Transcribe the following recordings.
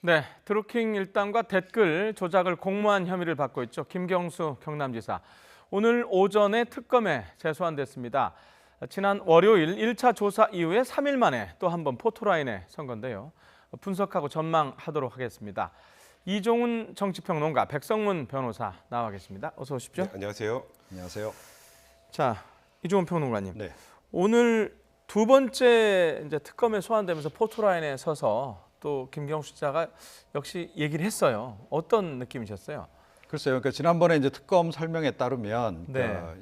네, 드루킹 일당과 댓글 조작을 공모한 혐의를 받고 있죠. 김경수 경남지사. 오늘 오전에 특검에 재소환됐습니다. 지난 월요일 1차 조사 이후에 3일 만에 또 한 번 포토라인에 선 건데요. 분석하고 전망하도록 하겠습니다. 이종훈 정치평론가, 백성문 변호사 나와 계십니다. 어서 오십시오. 네, 안녕하세요. 안녕하세요. 자, 이종훈 평론가님. 네. 오늘 두 번째 이제 특검에 소환되면서 포토라인에 서서 또 김경수 지사가 역시 얘기를 했어요. 어떤 느낌이셨어요? 글쎄요. 그러니까 지난번에 이제 특검 설명에 따르면 네. 그러니까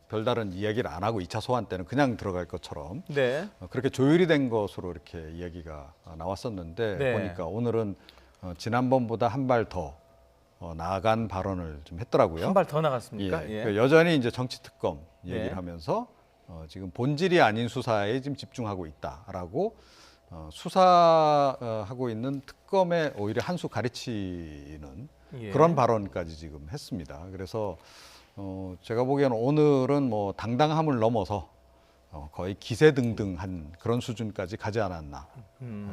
별다른 이야기를 안 하고 2차 소환 때는 그냥 들어갈 것처럼 네. 그렇게 조율이 된 것으로 이렇게 이야기가 나왔었는데 네. 보니까 오늘은 지난번보다 한 발 더 나아간 발언을 좀 했더라고요. 한 발 더 나갔습니까? 예. 예. 그러니까 여전히 이제 정치 특검 얘기를 네. 하면서 지금 본질이 아닌 수사에 지금 집중하고 있다라고 수사하고 있는 특검에 오히려 한 수 가르치는 예. 그런 발언까지 지금 했습니다. 그래서 제가 보기에는 오늘은 뭐 당당함을 넘어서 거의 기세등등한 그런 수준까지 가지 않았나.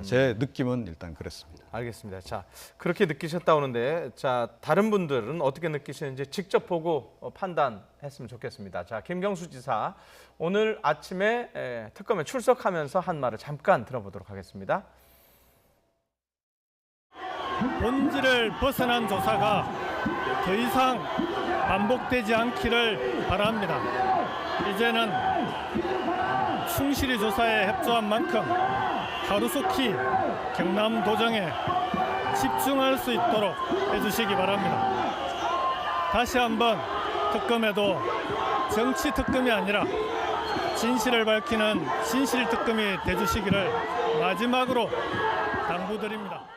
제 느낌은 일단 그랬습니다. 알겠습니다. 자, 그렇게 느끼셨다 오는데, 자, 다른 분들은 어떻게 느끼시는지 직접 보고 판단했으면 좋겠습니다. 자, 김경수 지사 오늘 아침에 특검에 출석하면서 한 말을 잠깐 들어보도록 하겠습니다. 본질을 벗어난 조사가 더 이상 반복되지 않기를 바랍니다. 이제는 충실히 조사에 협조한 만큼 하루속히 경남도정에 집중할 수 있도록 해주시기 바랍니다. 다시 한번 특검에도 정치 특검이 아니라 진실을 밝히는 진실 특검이 돼주시기를 마지막으로 당부드립니다.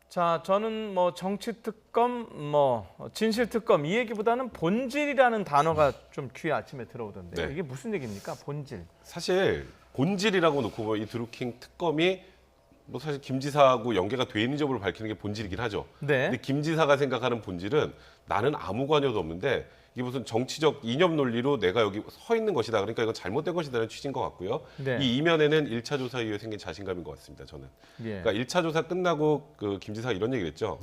자, 저는 뭐 정치 특검, 뭐 진실 특검 이 얘기보다는 본질이라는 단어가 좀 귀에 아침에 들어오던데요. 네. 이게 무슨 얘기입니까? 본질. 사실 본질이라고 놓고 보면 이 드루킹 특검이 뭐 사실 김 지사하고 연계가 돼 있는 점을 밝히는 게 본질이긴 하죠. 네. 근데 김 지사가 생각하는 본질은 나는 아무 관여도 없는데 이게 무슨 정치적 이념 논리로 내가 여기 서 있는 것이다. 그러니까 이건 잘못된 것이다라는 취지인 것 같고요. 네. 이 이면에는 1차 조사 이후에 생긴 자신감인 것 같습니다. 저는. 예. 그러니까 1차 조사 끝나고 그 김 지사가 이런 얘기를 했죠.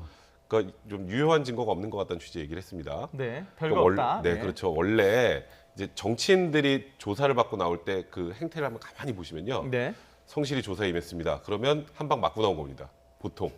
그러니까 좀 유효한 증거가 없는 것 같다는 취지의 얘기를 했습니다. 네. 별거 없다. 네, 그렇죠. 원래 이제 정치인들이 조사를 받고 나올 때 그 행태를 한번 가만히 보시면요. 네. 성실히 조사에 임했습니다. 그러면 한 방 맞고 나온 겁니다. 보통.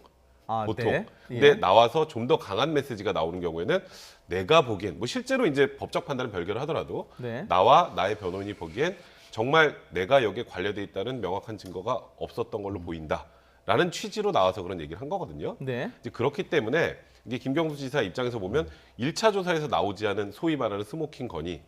아, 보통. 네. 근데 예. 나와서 좀 더 강한 메시지가 나오는 경우에는 내가 보기엔 뭐 실제로 이제 법적 판단은 별개로 하더라도 네. 나와 나의 변호인이 보기엔 정말 내가 여기에 관련돼 있다는 명확한 증거가 없었던 걸로 보인다라는 취지로 나와서 그런 얘기를 한 거거든요. 네. 이제 그렇기 때문에 이게 김경수 지사 입장에서 보면 1차 조사에서 나오지 않은 소위 말하는 스모킹 건이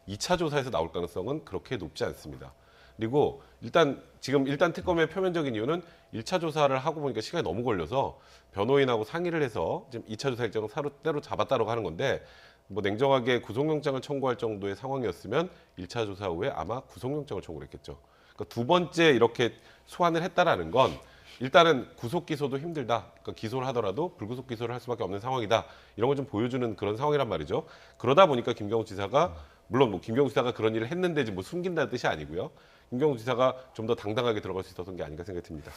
2차 조사에서 나올 가능성은 그렇게 높지 않습니다. 그리고 일단 특검의 표면적인 이유는 1차 조사를 하고 보니까 시간이 너무 걸려서 변호인하고 상의를 해서 지금 2차 조사 일정을 때로 잡았다라고 하는 건데 뭐 냉정하게 구속영장을 청구할 정도의 상황이었으면 1차 조사 후에 아마 구속영장을 청구를 했겠죠. 그러니까 두 번째 이렇게 소환을 했다라는 건 일단은 구속 기소도 힘들다. 그러니까 기소를 하더라도 불구속 기소를 할 수밖에 없는 상황이다. 이런 걸 좀 보여주는 그런 상황이란 말이죠. 그러다 보니까 김경수 지사가 물론 뭐 김경수 지사가 그런 일을 했는데 뭐 숨긴다는 뜻이 아니고요. 김경수 지사가 좀 더 당당하게 들어갈 수 있었던 게 아닌가 생각이 듭니다.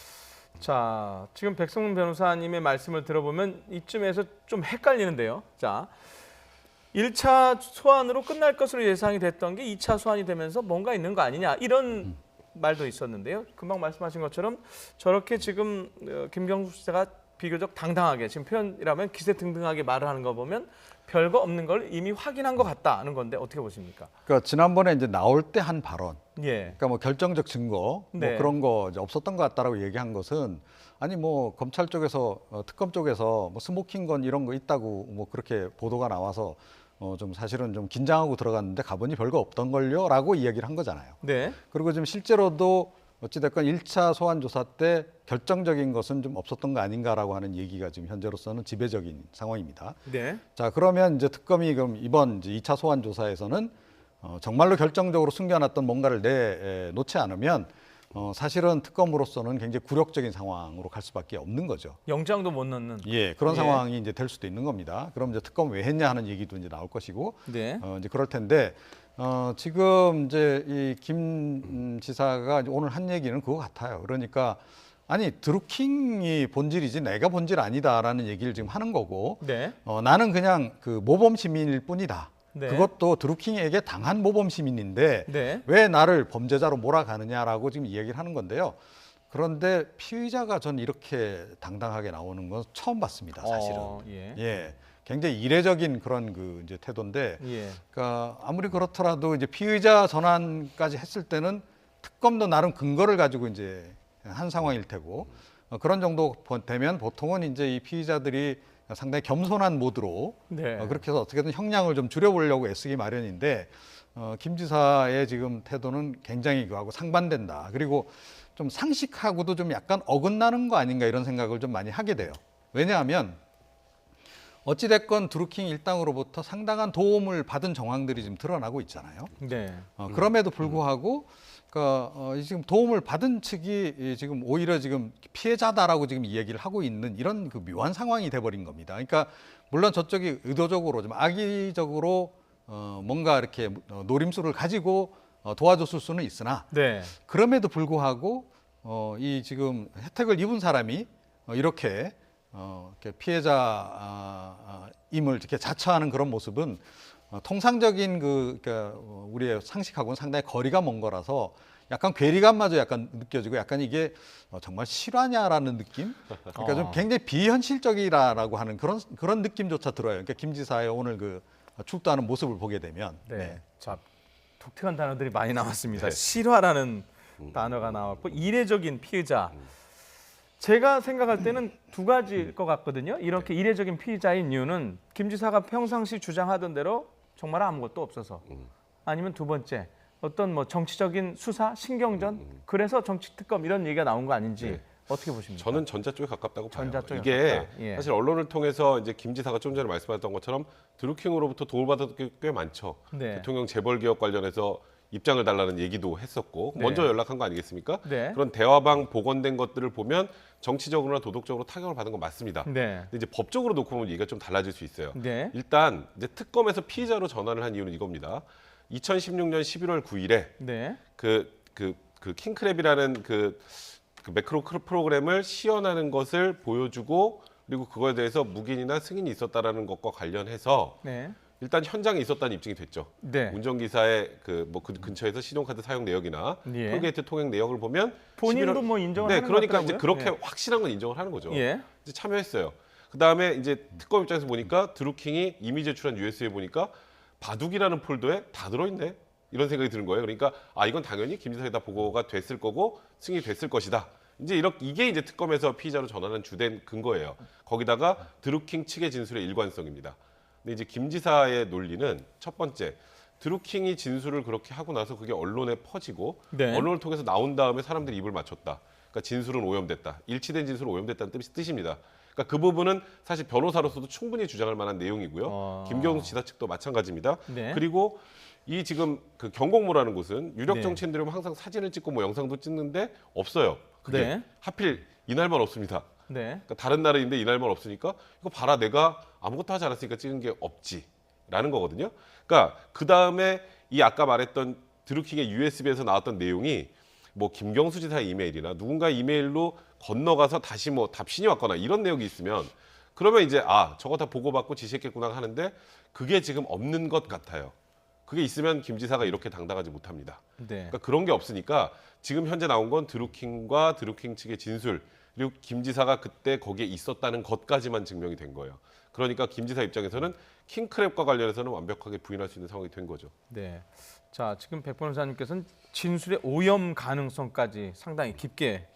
자, 지금 백성문 변호사님의 말씀을 들어보면 이쯤에서 좀 헷갈리는데요. 자, 1차 소환으로 끝날 것으로 예상이 됐던 게 2차 소환이 되면서 뭔가 있는 거 아니냐 이런 말도 있었는데요. 금방 말씀하신 것처럼 저렇게 지금 김경수 씨가 비교적 당당하게 지금 표현이라면 기세등등하게 말을 하는 거 보면 별거 없는 걸 이미 확인한 것 같다는 건데 어떻게 보십니까? 그러니까 지난번에 이제 나올 때 한 발언, 예. 그러니까 뭐 결정적 증거 네. 뭐 그런 거 이제 없었던 것 같다라고 얘기한 것은 아니 뭐 검찰 쪽에서 특검 쪽에서 뭐 스모킹 건 이런 거 있다고 뭐 그렇게 보도가 나와서 좀 사실은 좀 긴장하고 들어갔는데 가보니 별거 없던 걸요라고 이야기를 한 거잖아요. 네. 그리고 지금 실제로도 어찌됐건 1차 소환 조사 때 결정적인 것은 좀 없었던 거 아닌가라고 하는 얘기가 지금 현재로서는 지배적인 상황입니다. 네. 자, 그러면 이제 특검이 그럼 이번 이제 2차 소환 조사에서는 정말로 결정적으로 숨겨놨던 뭔가를 내놓지 않으면 사실은 특검으로서는 굉장히 굴욕적인 상황으로 갈 수밖에 없는 거죠. 영장도 못 넣는. 예, 그런 예. 상황이 이제 될 수도 있는 겁니다. 그럼 이제 특검 왜 했냐 하는 얘기도 이제 나올 것이고, 네. 이제 그럴 텐데 지금 이제 이 김 지사가 오늘 한 얘기는 그거 같아요. 그러니까 아니 드루킹이 본질이지 내가 본질 아니다라는 얘기를 지금 하는 거고 네. 나는 그냥 그 모범 시민일 뿐이다. 네. 그것도 드루킹에게 당한 모범 시민인데 네. 왜 나를 범죄자로 몰아가느냐라고 지금 이야기를 하는 건데요. 그런데 피의자가 전 이렇게 당당하게 나오는 건 처음 봤습니다. 사실은. 예. 예. 굉장히 이례적인 그런 그 이제 태도인데, 예. 그러니까 아무리 그렇더라도 이제 피의자 전환까지 했을 때는 특검도 나름 근거를 가지고 이제 한 상황일 테고 그런 정도 되면 보통은 이제 이 피의자들이 상당히 겸손한 모드로 네. 그렇게 해서 어떻게든 형량을 좀 줄여보려고 애쓰기 마련인데 김 지사의 지금 태도는 굉장히 그하고 상반된다. 그리고 좀 상식하고도 좀 약간 어긋나는 거 아닌가 이런 생각을 좀 많이 하게 돼요. 왜냐하면 어찌됐건 드루킹 일당으로부터 상당한 도움을 받은 정황들이 지금 드러나고 있잖아요. 네. 그럼에도 불구하고 그러니까 지금 도움을 받은 측이 지금 오히려 지금 피해자다라고 지금 이야기를 하고 있는 이런 그 묘한 상황이 돼버린 겁니다. 그러니까 물론 저쪽이 의도적으로 좀 악의적으로 뭔가 이렇게 노림수를 가지고 도와줬을 수는 있으나 네. 그럼에도 불구하고 이 지금 혜택을 입은 사람이 이렇게 피해자임을 이렇게 자처하는 그런 모습은 통상적인 그러니까 우리의 상식하고는 상당히 거리가 먼 거라서 약간 괴리감마저 약간 느껴지고 약간 이게 정말 실화냐라는 느낌? 그러니까 좀 굉장히 비현실적이라고 하는 그런 느낌조차 들어요. 그러니까 김 지사의 오늘 그 출두하는 모습을 보게 되면 네. 자, 독특한 단어들이 많이 나왔습니다. 실화라는 단어가 나왔고 이례적인 피의자. 제가 생각할 때는 두 가지일 것 같거든요. 이렇게 이례적인 피의자인 이유는 김 지사가 평상시 주장하던 대로 정말 아무것도 없어서 아니면 두 번째 어떤 뭐 정치적인 수사, 신경전 그래서 정치특검 이런 얘기가 나온 거 아닌지 네. 어떻게 보십니까? 저는 전자 쪽에 가깝다고 봐요. 전자 쪽에 이게 가깝다. 예. 사실 언론을 통해서 이제 김 지사가 좀 전에 말씀하셨던 것처럼 드루킹으로부터 도움을 받은 게 꽤 많죠. 네. 대통령 재벌 개혁 관련해서 입장을 달라는 얘기도 했었고 네. 먼저 연락한 거 아니겠습니까? 네. 그런 대화방 복원된 것들을 보면 정치적으로나 도덕적으로 타격을 받은 건 맞습니다. 네. 근데 이제 법적으로 놓고 보면 얘기가 좀 달라질 수 있어요. 네. 일단 이제 특검에서 피의자로 전환을 한 이유는 이겁니다. 2016년 11월 9일에 네. 그 킹크랩이라는 그 매크로 프로그램을 시연하는 것을 보여주고 그리고 그거에 대해서 묵인이나 승인이 있었다라는 것과 관련해서 네. 일단 현장에 있었다는 입증이 됐죠. 네. 운전기사의 그 근처에서 신용카드 사용 내역이나 예. 톨게이트 통행 내역을 보면 본인도 뭐 인정을 네, 하는 그러니까 것 이제 같더라고요. 그렇게 확실한 건 인정을 하는 거죠. 예. 이제 참여했어요. 그 다음에 이제 특검 입장에서 보니까 드루킹이 이미 제출한 US에 보니까 바둑이라는 폴더에 다 들어있네. 이런 생각이 드는 거예요. 그러니까 이건 당연히 김 지사에다 보고가 됐을 거고 승인이 됐을 것이다. 이제 이게 이제 특검에서 피의자로 전환한 주된 근거예요. 거기다가 드루킹 측의 진술의 일관성입니다. 근데 이제 김 지사의 논리는 첫 번째, 드루킹이 진술을 그렇게 하고 나서 그게 언론에 퍼지고 네. 언론을 통해서 나온 다음에 사람들이 입을 맞췄다. 그러니까 진술은 오염됐다. 일치된 진술은 오염됐다는 뜻입니다. 그러니까 그 부분은 사실 변호사로서도 충분히 주장할 만한 내용이고요. 김경수 지사 측도 마찬가지입니다. 네. 그리고 이 지금 그 경공모라는 곳은 유력 네. 정치인들이 오면 항상 사진을 찍고 뭐 영상도 찍는데 없어요. 그게 네. 하필 이날만 없습니다. 네. 그러니까 다른 날인데 이날만 없으니까 이거 봐라 내가 아무것도 하지 않았으니까 찍은 게 없지라는 거거든요. 그러니까 그 다음에 이 아까 말했던 드루킹의 USB에서 나왔던 내용이 뭐 김경수 지사의 이메일이나 누군가의 이메일로 건너가서 다시 뭐 답신이 왔거나 이런 내용이 있으면 그러면 이제 저거 다 보고받고 지시했겠구나 하는데 그게 지금 없는 것 같아요. 그게 있으면 김 지사가 이렇게 당당하지 못합니다. 네. 그러니까 그런 게 없으니까 지금 현재 나온 건 드루킹과 드루킹 측의 진술 그리고 김 지사가 그때 거기에 있었다는 것까지만 증명이 된 거예요. 그러니까 김 지사 입장에서는 킹크랩과 관련해서는 완벽하게 부인할 수 있는 상황이 된 거죠. 네. 자, 지금 백 변호사님께서는 진술의 오염 가능성까지 상당히 깊게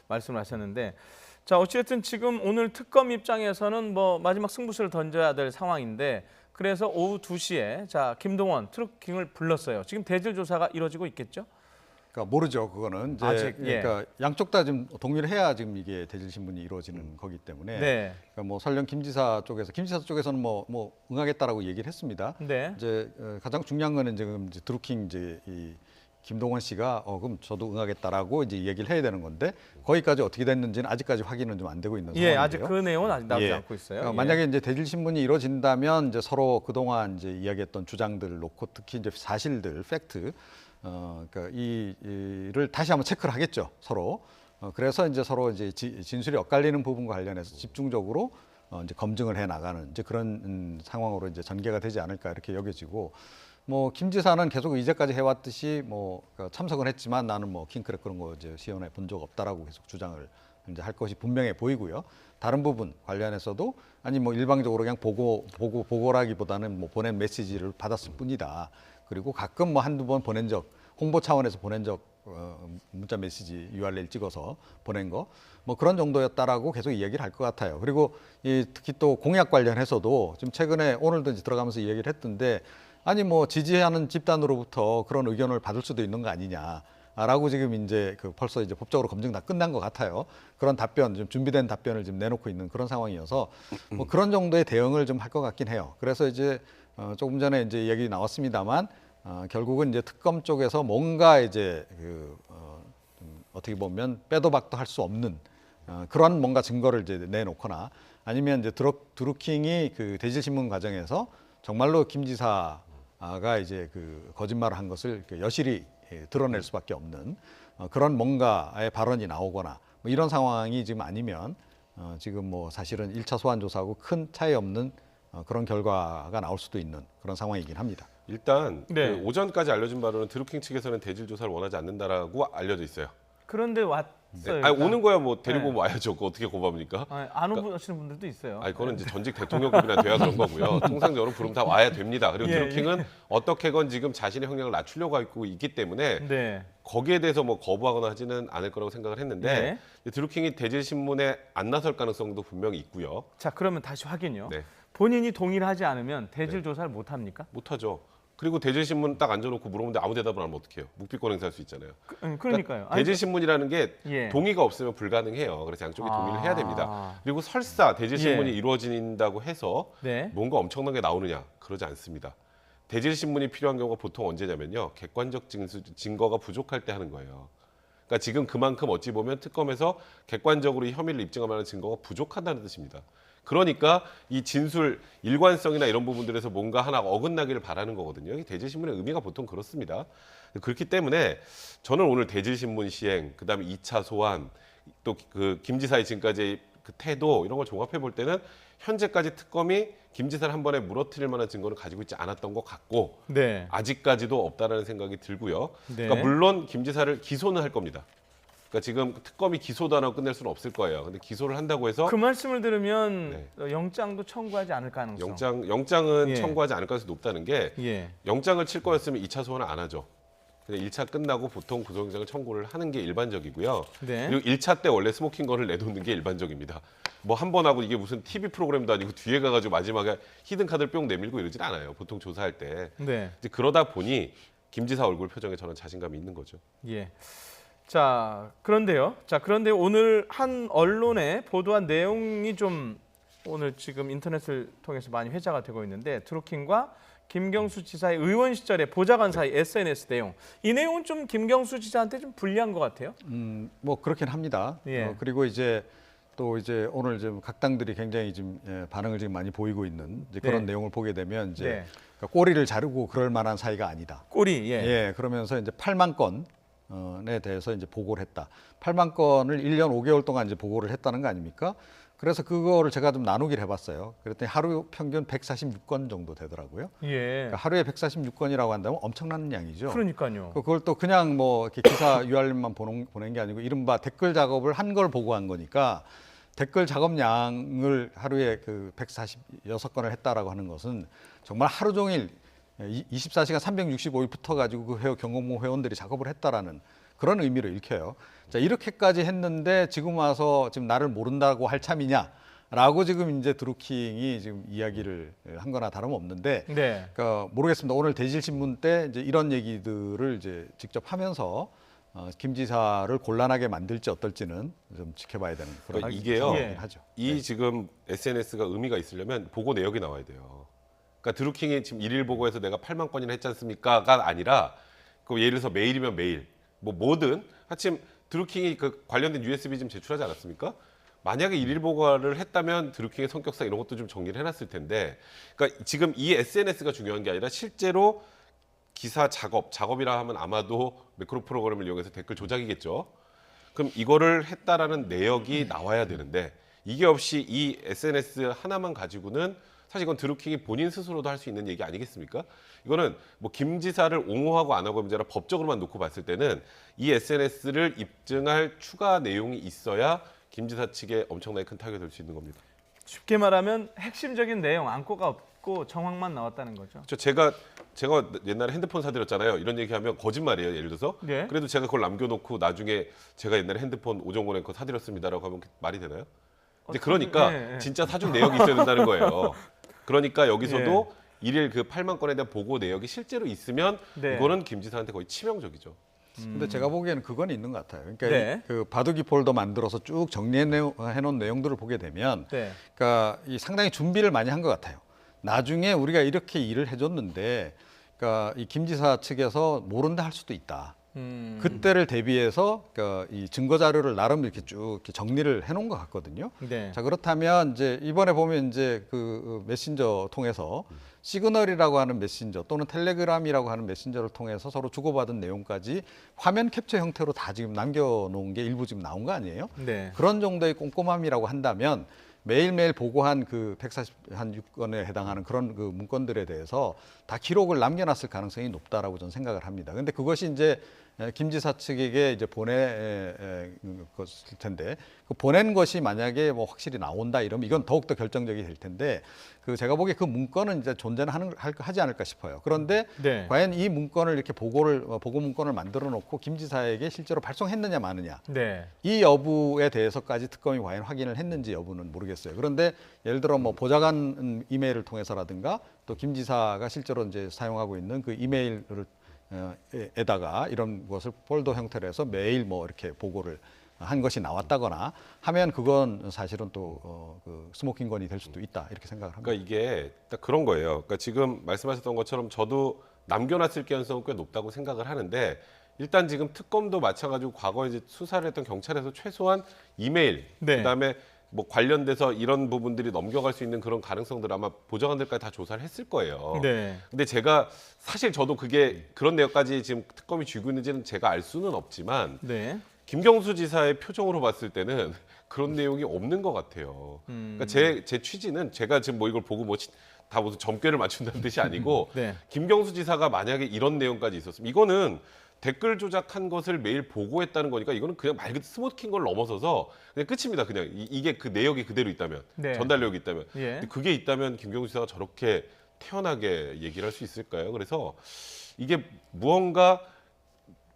말씀을 하셨는데 자, 어찌됐든 지금 오늘 특검 입장에서는 뭐 마지막 승부수를 던져야 될 상황인데 그래서 오후 2시에 자, 김동원 트루킹을 불렀어요. 지금 대질 조사가 이루어지고 있겠죠? 그러니까 모르죠. 그거는 이제 아직, 예. 그러니까 양쪽 다 지금 동의를 해야 지금 이게 대질 신문이 이루어지는 거기 때문에 네. 그러니까 뭐 설령 김 지사 쪽에서는 뭐 응하겠다라고 얘기를 했습니다. 네. 이제 가장 중요한 거는 지금 이제 드루킹 이제 이 김동원 씨가 그럼 저도 응하겠다라고 이제 얘기를 해야 되는 건데 거기까지 어떻게 됐는지는 아직까지 확인은 좀 안 되고 있는 예, 상황인데요. 아직 그 내용은 아직 나오지 예. 않고 있어요. 그러니까 예. 만약에 이제 대질 신문이 이루어진다면 이제 서로 그동안 이제 이야기했던 주장들을 놓고 특히 이제 사실들, 팩트, 그러니까 이를 다시 한번 체크를 하겠죠, 서로. 그래서 이제 서로 이제 진술이 엇갈리는 부분과 관련해서 집중적으로 이제 검증을 해 나가는 이제 그런 상황으로 이제 전개가 되지 않을까 이렇게 여겨지고 뭐 김 지사는 계속 이제까지 해왔듯이 뭐 참석은 했지만 나는 뭐 킹크랩 그런 거 이제 시연해 본 적 없다라고 계속 주장을 이제 할 것이 분명해 보이고요. 다른 부분 관련해서도 아니 뭐 일방적으로 그냥 보고라기보다는 뭐 보낸 메시지를 받았을 뿐이다. 그리고 가끔 뭐 한두 번 보낸 적 홍보 차원에서 보낸 적 문자 메시지 URL 찍어서 보낸 거 뭐 그런 정도였다라고 계속 이야기를 할 것 같아요. 그리고 특히 또 공약 관련해서도 지금 최근에 오늘도 이제 들어가면서 이야기를 했던데 아니 뭐 지지하는 집단으로부터 그런 의견을 받을 수도 있는 거 아니냐라고 지금 이제 벌써 이제 법적으로 검증 다 끝난 것 같아요. 그런 답변 좀 준비된 답변을 지금 내놓고 있는 그런 상황이어서 뭐 그런 정도의 대응을 좀 할 것 같긴 해요. 그래서 이제 조금 전에 이제 얘기 나왔습니다만 결국은 이제 특검 쪽에서 뭔가 이제 어떻게 보면 빼도 박도 할 수 없는 그런 뭔가 증거를 이제 내놓거나 아니면 이제 드루킹이 그 대질신문 과정에서 정말로 김 지사가 이제 거짓말을 한 것을 여실히 드러낼 수밖에 없는 그런 뭔가의 발언이 나오거나 뭐 이런 상황이 지금 아니면 지금 뭐 사실은 1차 소환 조사하고 큰 차이 없는 그런 결과가 나올 수도 있는 그런 상황이긴 합니다. 일단 네. 그 오전까지 알려진 바로는 드루킹 측에서는 대질 조사를 원하지 않는다라고 알려져 있어요. 그런데 왔어요. 아니, 오는 거야 뭐 데리고 네. 와야죠. 그거 어떻게 고맙니까? 안 오시는 분들도 있어요. 아니 그거는 이제 전직 대통령급이나 돼야 그런 거고요. 통상적으로 부르면 다 와야 됩니다. 그리고 예, 드루킹은 어떻게건 지금 자신의 형량을 낮추려고 하고 있기 때문에 네. 거기에 대해서 뭐 거부하거나 하지는 않을 거라고 생각을 했는데 드루킹이 대질 신문에 안 나설 가능성도 분명히 있고요. 자, 그러면 다시 확인요. 네. 본인이 동의를 하지 않으면 대질 조사를 못 합니까? 못하죠. 그리고 대질 신문 딱 앉아놓고 물어보는데 아무 대답을 안 하면 어떡해요? 묵비권 행사할 수 있잖아요. 그러니까요. 대질 신문이라는 게 예. 동의가 없으면 불가능해요. 그래서 양쪽이 동의를 해야 됩니다. 그리고 설사 대질 신문이 예. 이루어진다고 해서 네. 뭔가 엄청난 게 나오느냐? 그러지 않습니다. 대질 신문이 필요한 경우가 보통 언제냐면요. 객관적 증거가 부족할 때 하는 거예요. 그러니까 지금 그만큼 어찌 보면 특검에서 객관적으로 이 혐의를 입증할 만한 증거가 부족하다는 뜻입니다. 그러니까 이 진술 일관성이나 이런 부분들에서 뭔가 하나 어긋나기를 바라는 거거든요. 대질신문의 의미가 보통 그렇습니다. 그렇기 때문에 저는 오늘 대질신문 시행, 그다음에 2차 소환, 또 그 김 지사의 지금까지 그 태도 이런 걸 종합해 볼 때는 현재까지 특검이 김 지사를 한 번에 물어뜨릴 만한 증거를 가지고 있지 않았던 것 같고 네. 아직까지도 없다라는 생각이 들고요. 네. 그러니까 물론 김 지사를 기소는 할 겁니다. 그러니까 지금 특검이 기소도 안 하고 끝낼 수는 없을 거예요. 근데 기소를 한다고 해서 그 말씀을 들으면 영장도 청구하지 않을 가능성. 영장은 예. 청구하지 않을 가능성이 높다는 게 예. 영장을 칠 거였으면 2차 소환을 안 하죠. 그냥 1차 끝나고 보통 구속영장을 청구를 하는 게 일반적이고요. 네. 그리고 1차 때 원래 스모킹 건을 내놓는 게 일반적입니다. 뭐 한 번 하고 이게 무슨 TV 프로그램도 아니고 뒤에 가가지고 마지막에 히든 카드를 뿅 내밀고 이러진 않아요. 보통 조사할 때. 네. 이제 그러다 보니 김 지사 얼굴 표정에 저는 자신감이 있는 거죠. 예. 자, 그런데요. 자, 그런데 오늘 한 언론에 보도한 내용이 좀 오늘 지금 인터넷을 통해서 많이 회자가 되고 있는데 드루킹과 김경수 지사의 의원 시절의 보좌관 사이 SNS 내용. 이 내용은 좀 김경수 지사한테 좀 불리한 것 같아요. 뭐 그렇긴 합니다. 예. 그리고 이제 또 이제 오늘 지금 각 당들이 굉장히 지금 반응을 지금 많이 보이고 있는 이제 그런 네. 내용을 보게 되면 이제 네. 그러니까 꼬리를 자르고 그럴 만한 사이가 아니다. 꼬리. 예. 예, 그러면서 이제 8만 건에 대해서 이제 보고를 했다. 8만 건을 1년 5개월 동안 이제 보고를 했다는 거 아닙니까? 그래서 그거를 제가 좀 나누기를 해봤어요. 그랬더니 하루 평균 146건 정도 되더라고요. 예. 그러니까 하루에 146건이라고 한다면 엄청난 양이죠. 그러니까요. 그걸 또 그냥 뭐 이렇게 기사 URL만 보낸 게 아니고 이른바 댓글 작업을 한 걸 보고한 거니까 댓글 작업량을 하루에 그 146건을 했다라고 하는 것은 정말 하루 종일 24시간 365일 붙어가지고 그 경공모 회원들이 작업을 했다라는 그런 의미로 읽혀요. 자, 이렇게까지 했는데 지금 와서 지금 나를 모른다고 할 참이냐라고 지금 이제 드루킹이 지금 이야기를 한 거나 다름없는데, 네. 그러니까 모르겠습니다. 오늘 대질신문 때 이제 이런 얘기들을 이제 직접 하면서 김 지사를 곤란하게 만들지 어떨지는 좀 지켜봐야 되는 그런 그러니까 이게요. 상황이긴 하죠. 이 지금 SNS가 의미가 있으려면 보고 내역이 나와야 돼요. 그러니까 드루킹이 지금 일일 보고에서 내가 8만 건이나 했지 않습니까가 아니라 그 예를 들어서 메일이면 메일, 뭐든 하여튼 드루킹이 그 관련된 USB 좀 제출하지 않았습니까? 만약에 일일 보고를 했다면 드루킹의 성격상 이런 것도 좀 정리를 해놨을 텐데, 그러니까 지금 이 SNS가 중요한 게 아니라 실제로 기사 작업이라 하면 아마도 매크로 프로그램을 이용해서 댓글 조작이겠죠. 그럼 이거를 했다라는 내역이 나와야 되는데 이게 없이 이 SNS 하나만 가지고는 사실 이건 드루킹이 본인 스스로도 할 수 있는 얘기 아니겠습니까? 이거는 뭐 김 지사를 옹호하고 안 하고의 문제라 법적으로만 놓고 봤을 때는 이 SNS를 입증할 추가 내용이 있어야 김 지사 측에 엄청나게 큰 타격이 될 수 있는 겁니다. 쉽게 말하면 핵심적인 내용 안고가 없고 정황만 나왔다는 거죠. 제가 옛날에 핸드폰 사드렸잖아요. 이런 얘기하면 거짓말이에요. 예를 들어서. 네. 그래도 제가 그걸 남겨놓고 나중에 제가 옛날에 핸드폰 오정곤 앵커 사드렸습니다라고 하면 말이 되나요? 이제 그러니까 네. 진짜 사준 내역이 있어야 된다는 거예요. 그러니까 여기서도 일일 그 8만 건에 대한 보고 내역이 실제로 있으면 네. 이거는 김 지사한테 거의 치명적이죠. 근데 제가 보기에는 그건 있는 것 같아요. 그러니까 네. 그 바둑이 폴더 만들어서 쭉 정리해 놓은 내용들을 보게 되면, 네. 그러니까 이 상당히 준비를 많이 한 것 같아요. 나중에 우리가 이렇게 일을 해줬는데, 그러니까 이 김 지사 측에서 모른다 할 수도 있다. 그때를 대비해서 그러니까 이 증거 자료를 나름 이렇게 쭉 이렇게 정리를 해놓은 것 같거든요. 네. 자, 그렇다면 이제 이번에 보면 이제 그 메신저 통해서 시그널이라고 하는 메신저 또는 텔레그램이라고 하는 메신저를 통해서 서로 주고받은 내용까지 화면 캡처 형태로 다 지금 남겨놓은 게 일부 지금 나온 거 아니에요? 네. 그런 정도의 꼼꼼함이라고 한다면 매일매일 보고한 그 146건에 해당하는 그런 그 문건들에 대해서 다 기록을 남겨놨을 가능성이 높다라고 저는 생각을 합니다. 근데 그것이 이제 김 지사 측에게 이제 보낼 것일 텐데, 그 보낸 것이 만약에 뭐 확실히 나온다 이러면 이건 더욱더 결정적이 될 텐데, 그 제가 보기에 그 문건은 이제 존재는 하지 않을까 싶어요. 그런데 네. 과연 이 문건을 이렇게 보고 문건을 만들어 놓고 김 지사에게 실제로 발송했느냐 마느냐, 네. 이 여부에 대해서까지 특검이 과연 확인을 했는지 여부는 모르겠어요. 그런데 예를 들어 뭐 보좌관 이메일을 통해서라든가 또 김 지사가 실제로 이제 사용하고 있는 그 이메일을 에다가 이런 것을 폴더 형태로 해서 매일 뭐 이렇게 보고를 한 것이 나왔다거나 하면 그건 사실은 또 그 스모킹건이 될 수도 있다 이렇게 생각을 합니다. 그러니까 이게 딱 그런 거예요. 그러니까 지금 말씀하셨던 것처럼 저도 남겨놨을 가능성은 꽤 높다고 생각을 하는데, 일단 지금 특검도 마찬가지고 과거에 이제 수사를 했던 경찰에서 최소한 이메일, 네. 그다음에 뭐 관련돼서 이런 부분들이 넘겨갈 수 있는 그런 가능성들 아마 보좌관들까지 다 조사를 했을 거예요. 네. 근데 제가 사실 저도 그게 그런 내역까지 지금 특검이 쥐고 있는지는 제가 알 수는 없지만 네. 김경수 지사의 표정으로 봤을 때는 그런 내용이 없는 것 같아요. 그러니까 제 취지는 제가 지금 뭐 이걸 보고 뭐 다 무슨 점괘를 맞춘다는 뜻이 아니고 네. 김경수 지사가 만약에 이런 내용까지 있었으면 이거는 댓글 조작한 것을 매일 보고했다는 거니까 이거는 그냥 말 그대로 스모킹 걸 넘어서서 그냥 끝입니다. 그냥 이게 그 내역이 그대로 있다면, 네. 전달 내역이 있다면. 예. 근데 그게 있다면 김경수 지사가 저렇게 태연하게 얘기를 할 수 있을까요? 그래서 이게 무언가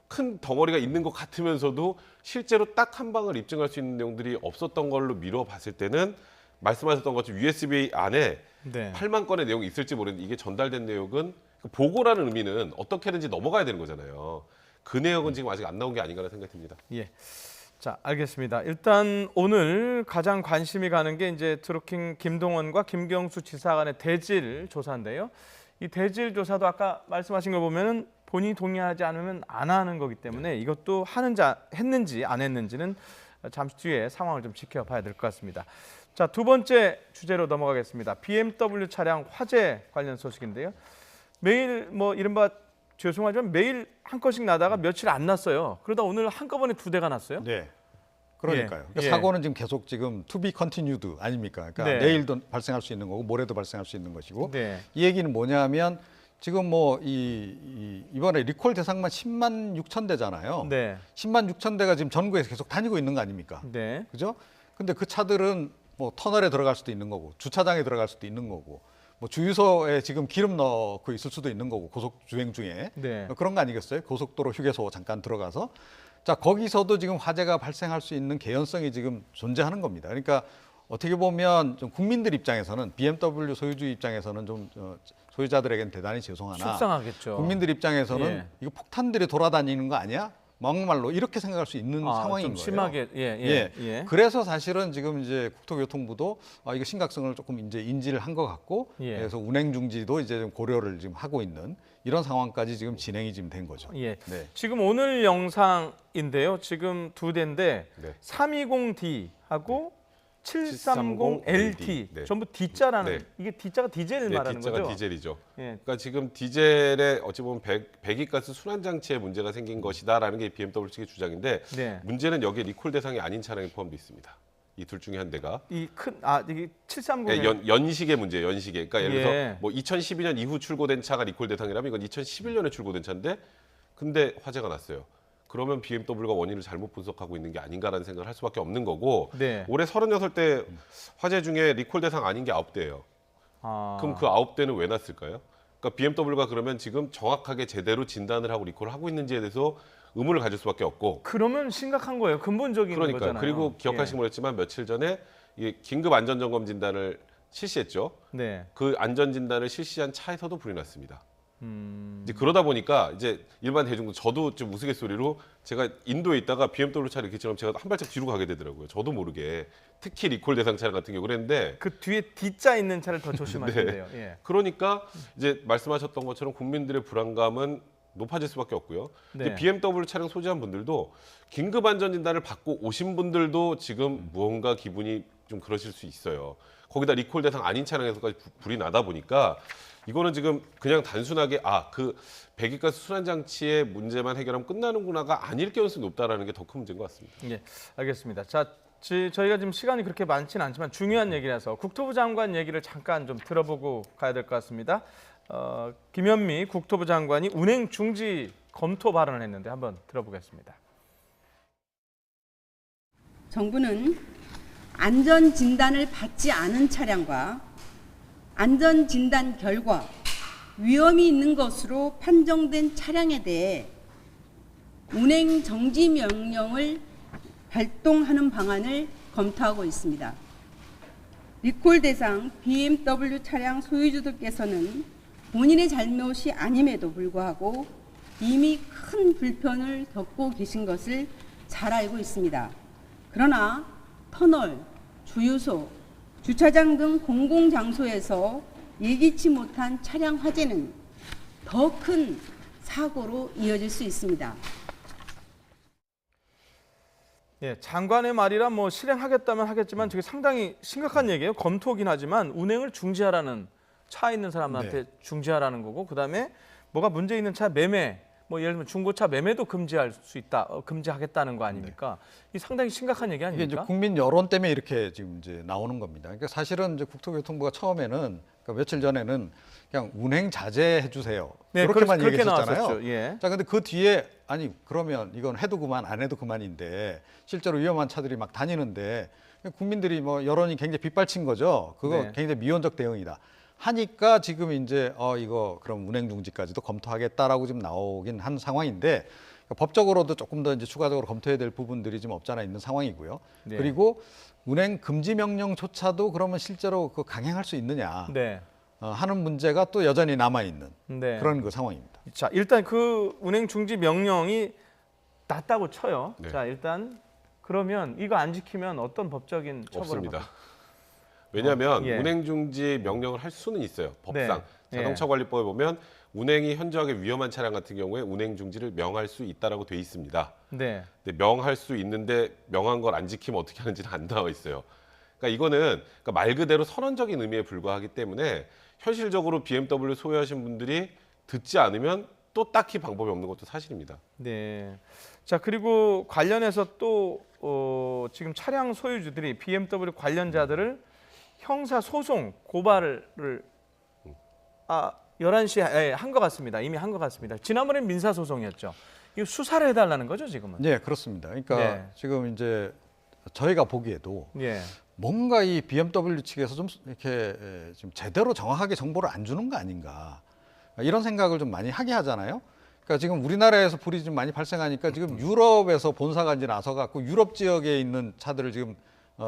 큰 덩어리가 있는 것 같으면서도 실제로 딱 한 방을 입증할 수 있는 내용들이 없었던 걸로 미뤄봤을 때는 말씀하셨던 것처럼 USB 안에 네. 8만 건의 내용이 있을지 모르는데 이게 전달된 내역은 보고라는 의미는 어떻게든지 넘어가야 되는 거잖아요. 그 내역은 지금 아직 안 나온 게 아닌가라는 생각이 듭니다. 예. 자, 알겠습니다. 일단 오늘 가장 관심이 가는 게 이제 드루킹 김동원과 김경수 지사 간의 대질 조사인데요. 이 대질 조사도 아까 말씀하신 거 보면은 본인이 동의하지 않으면 안 하는 거기 때문에 이것도 했는지 안 했는지는 잠시 뒤에 상황을 좀 지켜봐야 될 것 같습니다. 자, 두 번째 주제로 넘어가겠습니다. BMW 차량 화재 관련 소식인데요. 매일 뭐 이른바 죄송하지만 매일 한 건씩 나다가 며칠 안 났어요. 그러다 오늘 한꺼번에 2대가 났어요. 네. 그러니까요. 그러니까 예. 사고는 지금 계속 지금 to be continued 아닙니까? 그러니까 네. 내일도 발생할 수 있는 거고 모레도 발생할 수 있는 것이고 네. 이 얘기는 뭐냐면 지금 뭐 이번에 리콜 대상만 10만 6천 대잖아요. 네. 10만 6천 대가 지금 전국에서 계속 다니고 있는 거 아닙니까? 네. 그죠? 근데 그 차들은 뭐 터널에 들어갈 수도 있는 거고 주차장에 들어갈 수도 있는 거고 뭐 주유소에 지금 기름 넣고 있을 수도 있는 거고 고속 주행 중에 네. 그런 거 아니겠어요? 고속도로 휴게소 잠깐 들어가서 자 거기서도 지금 화재가 발생할 수 있는 개연성이 지금 존재하는 겁니다. 그러니까 어떻게 보면 좀 국민들 입장에서는 BMW 소유주 입장에서는 좀 소유자들에게는 대단히 죄송하나 속상하겠죠. 국민들 입장에서는 예. 이거 폭탄들이 돌아다니는 거 아니야? 막말로 이렇게 생각할 수 있는 상황인 좀 거예요. 심하게 예. 그래서 사실은 지금 이제 국토교통부도 이거 심각성을 조금 이제 인지를 한 것 같고 예. 그래서 운행 중지도 이제 좀 고려를 지금 하고 있는 이런 상황까지 지금 진행이 지금 된 거죠. 예. 네. 지금 오늘 영상인데요. 지금 2대인데 네. 320D하고 730LT 네. 전부 D자라는 네. 이게 D자가 디젤 네, 말하는 D자가 거죠? 디젤이죠. 예. 그러니까 지금 디젤에 어찌 보면 배기가스 순환 장치에 문제가 생긴 것이다라는 게 BMW 측의 주장인데 네. 문제는 여기에 리콜 대상이 아닌 차량이 포함되어 있습니다. 이 둘 중에 한 대가 이게 730 네, 연식의 문제예요. 연식에. 그러니까 예를 들어서 예. 뭐 2012년 이후 출고된 차가 리콜 대상이라면 이건 2011년에 출고된 차인데 근데 화재가 났어요. 그러면 BMW가 원인을 잘못 분석하고 있는 게 아닌가라는 생각을 할 수밖에 없는 거고 네. 올해 36대 화재 중에 리콜 대상 아닌 게 9대예요. 그럼 그 9대는 왜 났을까요? 그러니까 BMW가 그러면 지금 정확하게 제대로 진단을 하고 리콜을 하고 있는지에 대해서 의문을 가질 수밖에 없고 그러면 심각한 거예요. 근본적인 그러니까요. 거잖아요. 그리고 기억하시면 모르겠지만 며칠 전에 이 긴급 안전 점검 진단을 실시했죠. 네. 그 안전 진단을 실시한 차에서도 불이 났습니다. 이제 그러다 보니까 이제 일반 대중도 저도 좀 우스갯소리로 제가 인도에 있다가 BMW 차를 이렇게 지나면 제가 한 발짝 뒤로 가게 되더라고요. 저도 모르게 특히 리콜 대상 차량 같은 경우 그랬는데 그 뒤에 D자 있는 차를 더 조심하셔야 돼요. 예. 그러니까 이제 말씀하셨던 것처럼 국민들의 불안감은 높아질 수밖에 없고요. 근데 네. BMW 차량 소지한 분들도 긴급 안전 진단을 받고 오신 분들도 지금 무언가 기분이 좀 그러실 수 있어요. 거기다 리콜 대상 아닌 차량에서까지 불이 나다 보니까 이거는 지금 그냥 단순하게 그 배기가스 순환 장치의 문제만 해결하면 끝나는구나가 아닐 가능성이 높다라는 게 더 큰 문제인 것 같습니다. 예, 알겠습니다. 자, 저희가 지금 시간이 그렇게 많지는 않지만 중요한 얘기라서 국토부 장관 얘기를 잠깐 좀 들어보고 가야 될 것 같습니다. 김현미 국토부 장관이 운행 중지 검토 발언을 했는데 한번 들어보겠습니다. 정부는 안전 진단을 받지 않은 차량과 안전 진단 결과 위험이 있는 것으로 판정된 차량에 대해 운행 정지 명령을 발동하는 방안을 검토하고 있습니다. 리콜 대상 BMW 차량 소유주들께서는 본인의 잘못이 아님에도 불구하고 이미 큰 불편을 겪고 계신 것을 잘 알고 있습니다. 그러나 터널, 주유소, 주차장 등 공공장소에서 예기치 못한 차량 화재는 더 큰 사고로 이어질 수 있습니다. 예, 장관의 말이라 뭐 실행하겠다면 하겠지만 저게 상당히 심각한 얘기예요. 검토긴 하지만 운행을 중지하라는 차 있는 사람한테 중지하라는 거고 그다음에 뭐가 문제 있는 차 매매 뭐 예를 들면 중고차 매매도 금지할 수 있다. 금지하겠다는 거 아닙니까? 이 상당히 심각한 얘기 이게 이제 아닙니까? 국민 여론 때문에 이렇게 지금 이제 나오는 겁니다. 그러니까 사실은 이제 국토교통부가 처음에는 그러니까 며칠 전에는 그냥 운행 자제해 주세요. 네, 그렇게만 그렇게 얘기했었잖아요. 나왔었죠. 예. 자, 근데 그 뒤에 아니 그러면 이건 해도 그만 안 해도 그만인데 실제로 위험한 차들이 막 다니는데 국민들이 뭐 여론이 굉장히 빗발친 거죠. 그거 네. 굉장히 미온적 대응이다. 하니까 지금 이제 이거 그럼 운행 중지까지도 검토하겠다라고 지금 나오긴 한 상황인데 법적으로도 조금 더 이제 추가적으로 검토해야 될 부분들이 좀 없잖아 있는 상황이고요. 네. 그리고 운행 금지 명령조차도 그러면 실제로 그 강행할 수 있느냐 네. 하는 문제가 또 여전히 남아 있는 네. 그런 그 상황입니다. 자, 일단 그 운행 중지 명령이 났다고 쳐요. 네. 자, 일단 그러면 이거 안 지키면 어떤 법적인 처벌을 없습니다. 받- 왜냐하면 예. 운행 중지 명령을 할 수는 있어요. 법상 네. 자동차 관리법에 보면 운행이 현저하게 위험한 차량 같은 경우에 운행 중지를 명할 수 있다라고 돼 있습니다. 네. 근데 명할 수 있는데 명한 걸 안 지키면 어떻게 하는지는 안 나와 있어요. 그러니까 이거는 그러니까 말 그대로 선언적인 의미에 불과하기 때문에 현실적으로 BMW 소유하신 분들이 듣지 않으면 또 딱히 방법이 없는 것도 사실입니다. 네. 자, 그리고 관련해서 또 지금 차량 소유주들이 BMW 관련자들을 형사 소송 고발을 11시에 한 것 같습니다. 이미 한 것 같습니다. 지난번엔 민사 소송이었죠. 이거 수사를 해달라는 거죠, 지금은? 네, 그렇습니다. 그러니까 네. 지금 이제 저희가 보기에도 예. 뭔가 이 BMW 측에서 좀 이렇게 좀 제대로 정확하게 정보를 안 주는 거 아닌가 이런 생각을 좀 많이 하게 하잖아요. 그러니까 지금 우리나라에서 불이 좀 많이 발생하니까 지금 유럽에서 본사가 이제 나서 갖고 유럽 지역에 있는 차들을 지금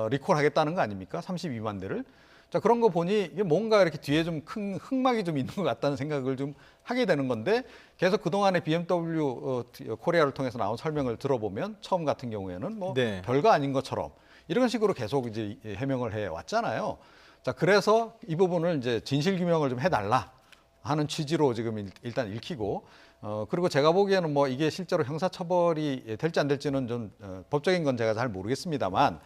리콜하겠다는 거 아닙니까? 32만 대를. 자, 그런 거 보니 이게 뭔가 이렇게 뒤에 좀 큰 흑막이 좀 있는 것 같다는 생각을 좀 하게 되는 건데 계속 그동안에 BMW 코리아를 통해서 나온 설명을 들어보면 처음 같은 경우에는 뭐 네. 별거 아닌 것처럼 이런 식으로 계속 이제 해명을 해 왔잖아요. 자, 그래서 이 부분을 이제 진실 규명을 좀 해달라 하는 취지로 지금 일단 읽히고 그리고 제가 보기에는 뭐 이게 실제로 형사처벌이 될지 안 될지는 좀 법적인 건 제가 잘 모르겠습니다만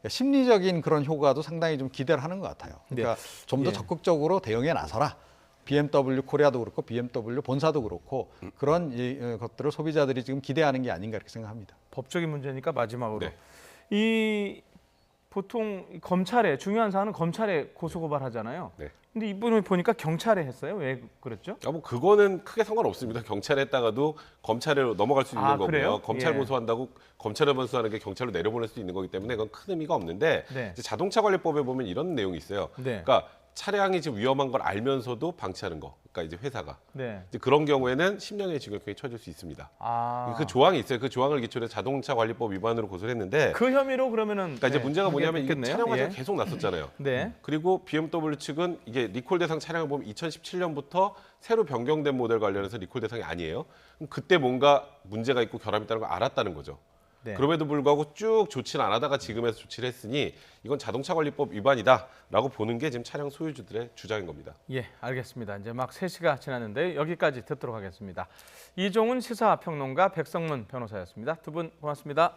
그러니까 심리적인 그런 효과도 상당히 좀 기대를 하는 것 같아요. 그러니까 좀 더 예. 적극적으로 대응에 나서라. BMW 코리아도 그렇고 BMW 본사도 그렇고 그런 것들을 소비자들이 지금 기대하는 게 아닌가 이렇게 생각합니다. 법적인 문제니까 마지막으로 네. 이 보통 검찰에 중요한 사안은 검찰에 고소고발하잖아요. 네. 근데 이분을 보니까 경찰에 했어요. 왜 그랬죠? 뭐 그거는 크게 상관없습니다. 경찰에 했다가도 검찰에 넘어갈 수 있는 거고요. 그래요? 검찰 예. 고소한다고 검찰에 고소하는 게 경찰로 내려보낼 수 있는 거기 때문에 그건 큰 의미가 없는데 네. 이제 자동차관리법에 보면 이런 내용이 있어요. 네. 그러니까 차량이 지금 위험한 걸 알면서도 방치하는 거. 그러니까 이제 회사가 네. 이제 그런 경우에는 10년의 징역형이 처해질 수 있습니다. 아. 그 조항이 있어요. 그 조항을 기초로 해서 자동차관리법 위반으로 고소를 했는데 그 혐의로 그러면은 그러니까 이제 문제가 뭐냐면 이게 있겠네요. 차량 화재가 예. 계속 났었잖아요. 네. 그리고 BMW 측은 이게 리콜 대상 차량을 보면 2017년부터 새로 변경된 모델 관련해서 리콜 대상이 아니에요. 그럼 그때 뭔가 문제가 있고 결함이 있다는 걸 알았다는 거죠. 네. 그럼에도 불구하고 쭉 조치를 안 하다가 지금에서 조치를 했으니 이건 자동차관리법 위반이다라고 보는 게 지금 차량 소유주들의 주장인 겁니다. 예, 알겠습니다. 이제 막 3시가 지났는데 여기까지 듣도록 하겠습니다. 이종훈 시사평론가, 백성문 변호사였습니다. 두 분 고맙습니다.